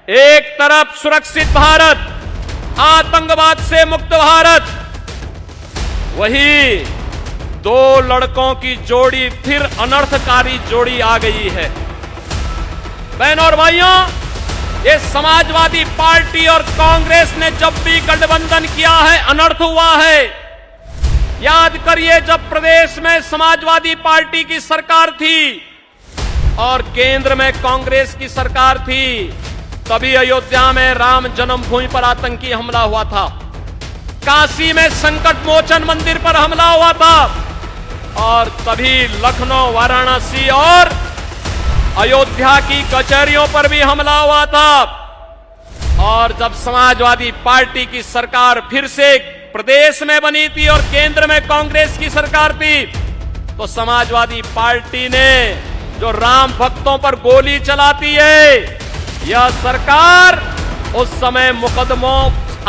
एक तरफ सुरक्षित भारत, आतंकवाद से मुक्त भारत, वही दो लड़कों की जोड़ी फिर अनर्थकारी जोड़ी आ गई है। बहनों और भाइयों, ये समाजवादी पार्टी और कांग्रेस ने जब भी गठबंधन किया है, अनर्थ हुआ है। याद करिए, जब प्रदेश में समाजवादी पार्टी की सरकार थी और केंद्र में कांग्रेस की सरकार थी, तभी अयोध्या में राम जन्मभूमि पर आतंकी हमला हुआ था, काशी में संकट मोचन मंदिर पर हमला हुआ था, और तभी लखनऊ, वाराणसी और अयोध्या की कचहरियों पर भी हमला हुआ था। और जब समाजवादी पार्टी की सरकार फिर से प्रदेश में बनी थी और केंद्र में कांग्रेस की सरकार थी, तो समाजवादी पार्टी ने जो राम भक्तों पर गोली चलाती है, यह सरकार उस समय मुकदमों,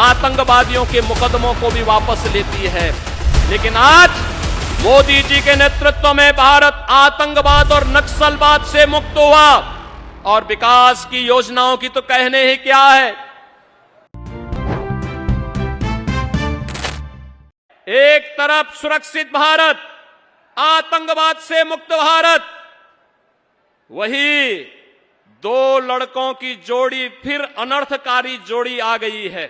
आतंकवादियों के मुकदमों को भी वापस लेती है। लेकिन आज मोदी जी के नेतृत्व में भारत आतंकवाद और नक्सलवाद से मुक्त हुआ, और विकास की योजनाओं की तो कहने ही क्या है। एक तरफ सुरक्षित भारत, आतंकवाद से मुक्त भारत, वही दो लड़कों की जोड़ी फिर अनर्थकारी जोड़ी आ गई है।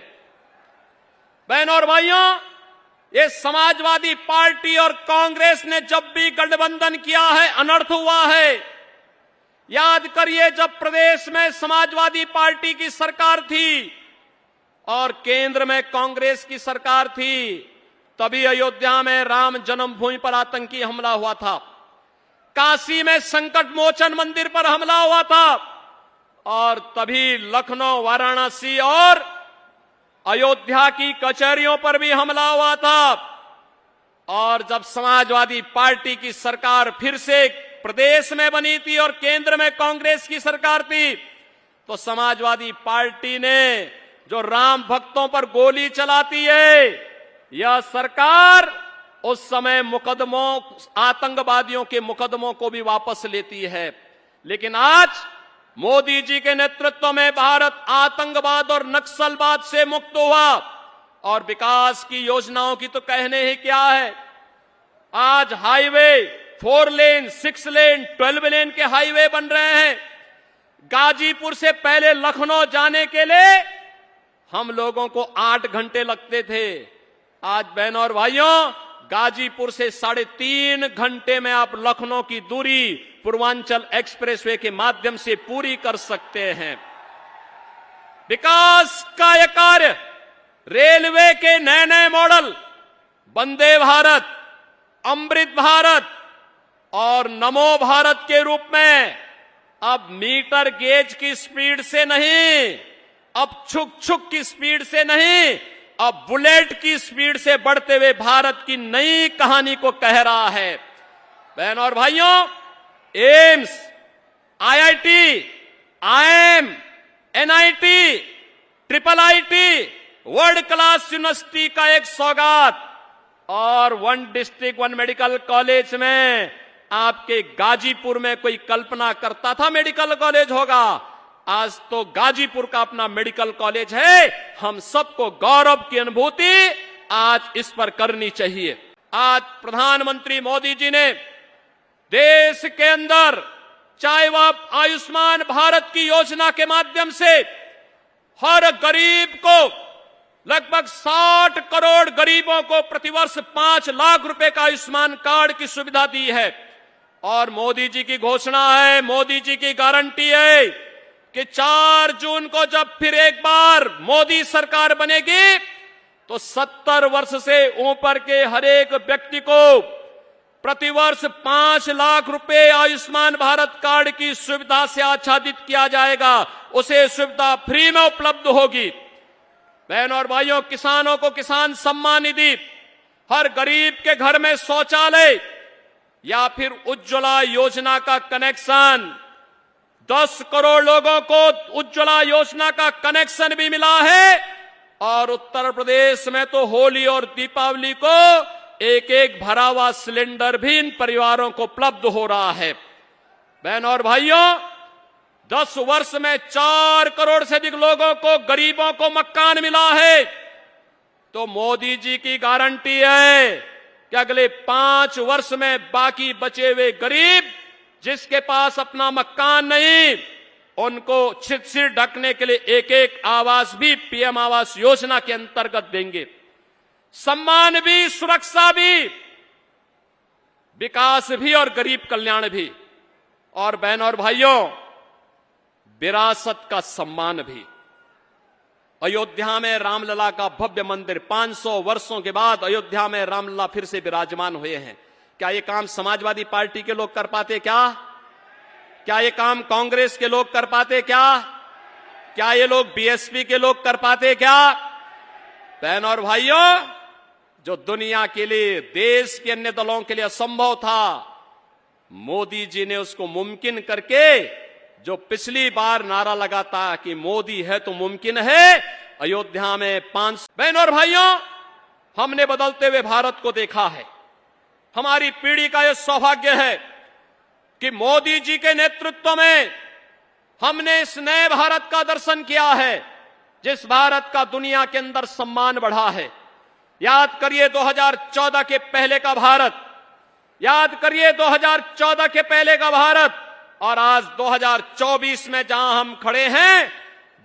बहनों और भाइयों, ये समाजवादी पार्टी और कांग्रेस ने जब भी गठबंधन किया है, अनर्थ हुआ है। याद करिए, जब प्रदेश में समाजवादी पार्टी की सरकार थी और केंद्र में कांग्रेस की सरकार थी, तभी अयोध्या में राम जन्मभूमि पर आतंकी हमला हुआ था, काशी में संकट मोचन मंदिर पर हमला हुआ था, और तभी लखनऊ, वाराणसी और अयोध्या की कचहरियों पर भी हमला हुआ था। और जब समाजवादी पार्टी की सरकार फिर से प्रदेश में बनी थी और केंद्र में कांग्रेस की सरकार थी, तो समाजवादी पार्टी ने जो राम भक्तों पर गोली चलाती है, यह सरकार उस समय मुकदमों, आतंकवादियों के मुकदमों को भी वापस लेती है। लेकिन आज मोदी जी के नेतृत्व में भारत आतंकवाद और नक्सलवाद से मुक्त हुआ, और विकास की योजनाओं की तो कहने ही क्या है। आज हाईवे 4 लेन, 6 लेन, 12 लेन के हाईवे बन रहे हैं। गाजीपुर से पहले लखनऊ जाने के लिए हम लोगों को 8 घंटे लगते थे। आज बहनों और भाइयों, गाजीपुर से 3.5 घंटे में आप लखनऊ की दूरी पूर्वांचल एक्सप्रेसवे के माध्यम से पूरी कर सकते हैं। विकास का यह कार्य, रेलवे के नए नए मॉडल, वंदे भारत, अमृत भारत और नमो भारत के रूप में अब मीटर गेज की स्पीड से नहीं, अब छुक छुक की स्पीड से नहीं, अब बुलेट की स्पीड से बढ़ते हुए भारत की नई कहानी को कह रहा है। बहनों और भाइयों, AIIMS, IIT, IIM, NIT, triple IT, world class university का एक सौगात, और 1 डिस्ट्रिक्ट 1 मेडिकल कॉलेज में आपके गाजीपुर में कोई कल्पना करता था मेडिकल कॉलेज होगा, आज तो गाजीपुर का अपना मेडिकल कॉलेज है। हम सबको गौरव की अनुभूति आज इस पर करनी चाहिए। आज प्रधानमंत्री मोदी जी ने देश के अंदर, चाहे वह आयुष्मान भारत की योजना के माध्यम से हर गरीब को, लगभग 60 करोड़ गरीबों को प्रतिवर्ष 5 लाख रुपए का आयुष्मान कार्ड की सुविधा दी है। और मोदी जी की घोषणा है, मोदी जी की गारंटी है कि 4 जून को जब फिर एक बार मोदी सरकार बनेगी, तो 70 वर्ष से ऊपर के हर एक व्यक्ति को प्रतिवर्ष 5 लाख रुपए आयुष्मान भारत कार्ड की सुविधा से आच्छादित किया जाएगा। उसे सुविधा फ्री में उपलब्ध होगी। बहनों और भाइयों, किसानों को किसान सम्मान निधि, हर गरीब के घर में शौचालय या फिर उज्ज्वला योजना का कनेक्शन, 10 करोड़ लोगों को उज्ज्वला योजना का कनेक्शन भी मिला है। और उत्तर प्रदेश में तो होली और दीपावली को एक एक भरा हुआ सिलेंडर भी इन परिवारों को उपलब्ध हो रहा है। बहनों और भाइयों, 10 वर्ष में 4 करोड़ से अधिक लोगों को, गरीबों को मकान मिला है। तो मोदी जी की गारंटी है कि अगले 5 वर्ष में बाकी बचे हुए गरीब जिसके पास अपना मकान नहीं, उनको छित से ढकने के लिए एक एक आवास भी पीएम आवास योजना के अंतर्गत देंगे। सम्मान भी, सुरक्षा भी, विकास भी और गरीब कल्याण भी। और बहनों और भाइयों, विरासत का सम्मान भी। अयोध्या में रामलला का भव्य मंदिर 500 वर्षों के बाद अयोध्या में रामलला फिर से विराजमान हुए हैं। क्या ये काम समाजवादी पार्टी के लोग कर पाते? क्या ये काम कांग्रेस के लोग कर पाते? क्या ये लोग बीएसपी के लोग कर पाते? बहनों और भाइयों, जो दुनिया के लिए, देश के अन्य दलों के लिए असंभव था, मोदी जी ने उसको मुमकिन करके, जो पिछली बार नारा लगाता कि मोदी है तो मुमकिन है, अयोध्या में 5। बहनों और भाइयों, हमने बदलते हुए भारत को देखा है। हमारी पीढ़ी का यह सौभाग्य है कि मोदी जी के नेतृत्व में हमने इस नए भारत का दर्शन किया है, जिस भारत का दुनिया के अंदर सम्मान बढ़ा है। याद करिए 2014 के पहले का भारत, याद करिए 2014 के पहले का भारत, और आज 2024 में जहां हम खड़े हैं,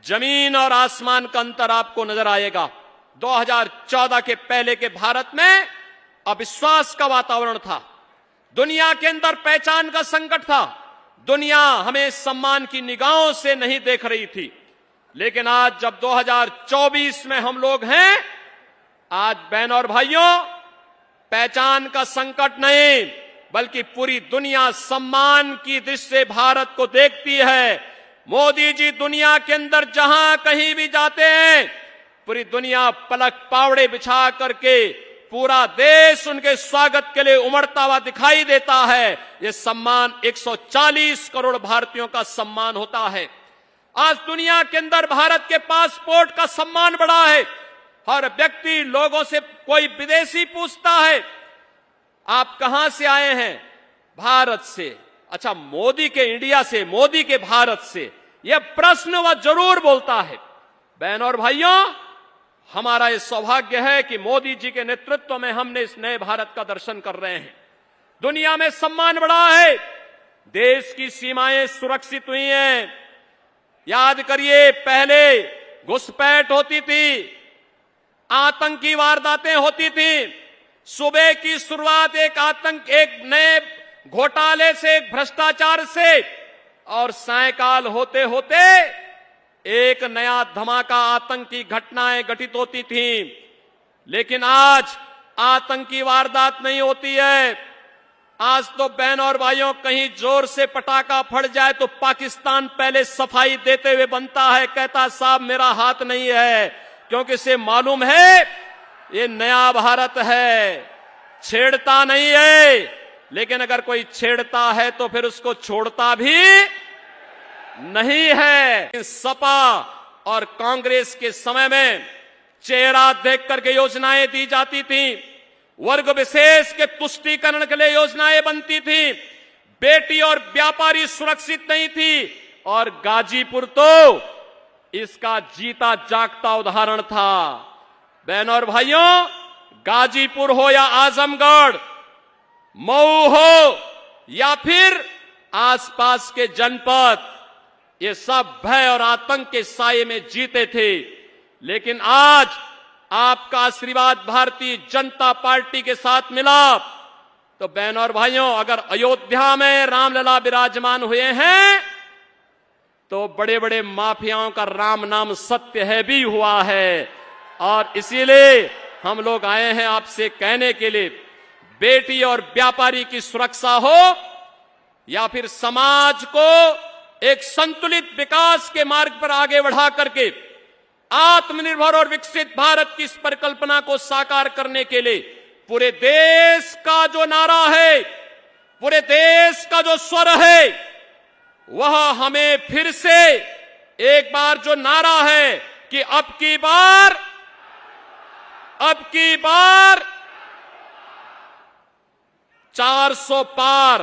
जमीन और आसमान का अंतर आपको नजर आएगा। 2014 के पहले के भारत में अविश्वास का वातावरण था, दुनिया के अंदर पहचान का संकट था, दुनिया हमें सम्मान की निगाहों से नहीं देख रही थी। लेकिन आज जब 2024 में हम लोग हैं, आज बहनों और भाइयों, पहचान का संकट नहीं, बल्कि पूरी दुनिया सम्मान की दृष्टि से भारत को देखती है। मोदी जी दुनिया के अंदर जहां कहीं भी जाते हैं, पूरी दुनिया पलक पावड़े बिछा करके, पूरा देश उनके स्वागत के लिए उमड़ता हुआ दिखाई देता है। ये सम्मान 140 करोड़ भारतीयों का सम्मान होता है। आज दुनिया के अंदर भारत के पासपोर्ट का सम्मान बढ़ा है। हर व्यक्ति, लोगों से कोई विदेशी पूछता है, आप कहां से आए हैं? भारत से। अच्छा, मोदी के इंडिया से, मोदी के भारत से, यह प्रश्न वह जरूर बोलता है। बहनों और भाइयों, हमारा यह सौभाग्य है कि मोदी जी के नेतृत्व में हमने इस नए भारत का दर्शन कर रहे हैं। दुनिया में सम्मान बढ़ा है, देश की सीमाएं सुरक्षित हुई हैं। याद करिए, पहले घुसपैठ होती थी, आतंकी वारदातें होती थी। सुबह की शुरुआत एक नए घोटाले से, एक भ्रष्टाचार से, और सायकाल होते होते एक नया धमाका, आतंकी घटनाएं घटित होती थी। लेकिन आज आतंकी वारदात नहीं होती है। आज तो बहनों और भाइयों, कहीं जोर से पटाखा फट जाए तो पाकिस्तान पहले सफाई देते हुए बनता है, कहता साहब मेरा हाथ नहीं है, क्योंकि इसे मालूम है ये नया भारत है, छेड़ता नहीं है। लेकिन अगर कोई छेड़ता है तो फिर उसको छोड़ता भी नहीं है। सपा और कांग्रेस के समय में चेहरा देख करके योजनाएं दी जाती थी, वर्ग विशेष के तुष्टीकरण के लिए योजनाएं बनती थी, बेटी और व्यापारी सुरक्षित नहीं थी। और गाजीपुर तो इसका जीता जागता उदाहरण था। बहनों और भाइयों, गाजीपुर हो या आजमगढ़, मऊ हो या फिर आसपास के जनपद, ये सब भय और आतंक के साये में जीते थे। लेकिन आज आपका आशीर्वाद भारतीय जनता पार्टी के साथ मिला, तो बहनों और भाइयों, अगर अयोध्या में रामलला विराजमान हुए हैं, तो बड़े बड़े माफियाओं का राम नाम सत्य है भी हुआ है। और इसीलिए हम लोग आए हैं आपसे कहने के लिए, बेटी और व्यापारी की सुरक्षा हो या फिर समाज को एक संतुलित विकास के मार्ग पर आगे बढ़ा करके आत्मनिर्भर और विकसित भारत की इस परिकल्पना को साकार करने के लिए पूरे देश का जो नारा है, पूरे देश का जो स्वर है, वह हमें फिर से एक बार जो नारा है कि अब की बार 400 पार,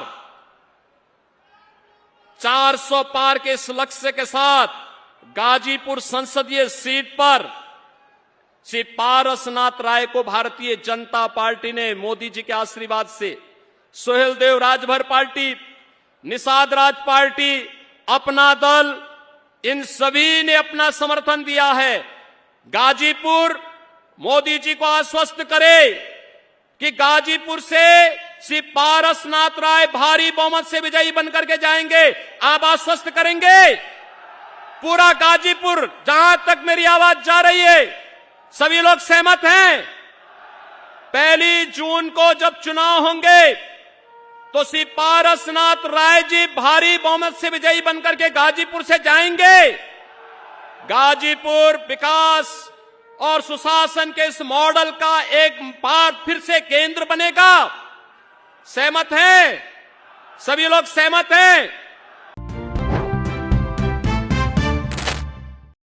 400 पार के इस लक्ष्य के साथ गाजीपुर संसदीय सीट पर श्री पारसनाथ राय को भारतीय जनता पार्टी ने मोदी जी के आशीर्वाद से, सोहेल देव राजभर पार्टी, निषाद राज पार्टी, अपना दल, इन सभी ने अपना समर्थन दिया है। गाजीपुर मोदी जी को आश्वस्त करे कि गाजीपुर से श्री पारसनाथ राय भारी बहुमत से विजयी बनकर के जाएंगे। आप आश्वस्त करेंगे? पूरा गाजीपुर, जहां तक मेरी आवाज जा रही है, सभी लोग सहमत हैं? 1 जून को जब चुनाव होंगे तो श्री पारसनाथ राय जी भारी बहुमत से विजयी बनकर के गाजीपुर से जाएंगे। गाजीपुर विकास और सुशासन के इस मॉडल का एक बार फिर से केंद्र बनेगा। सहमत हैं? सभी लोग सहमत हैं?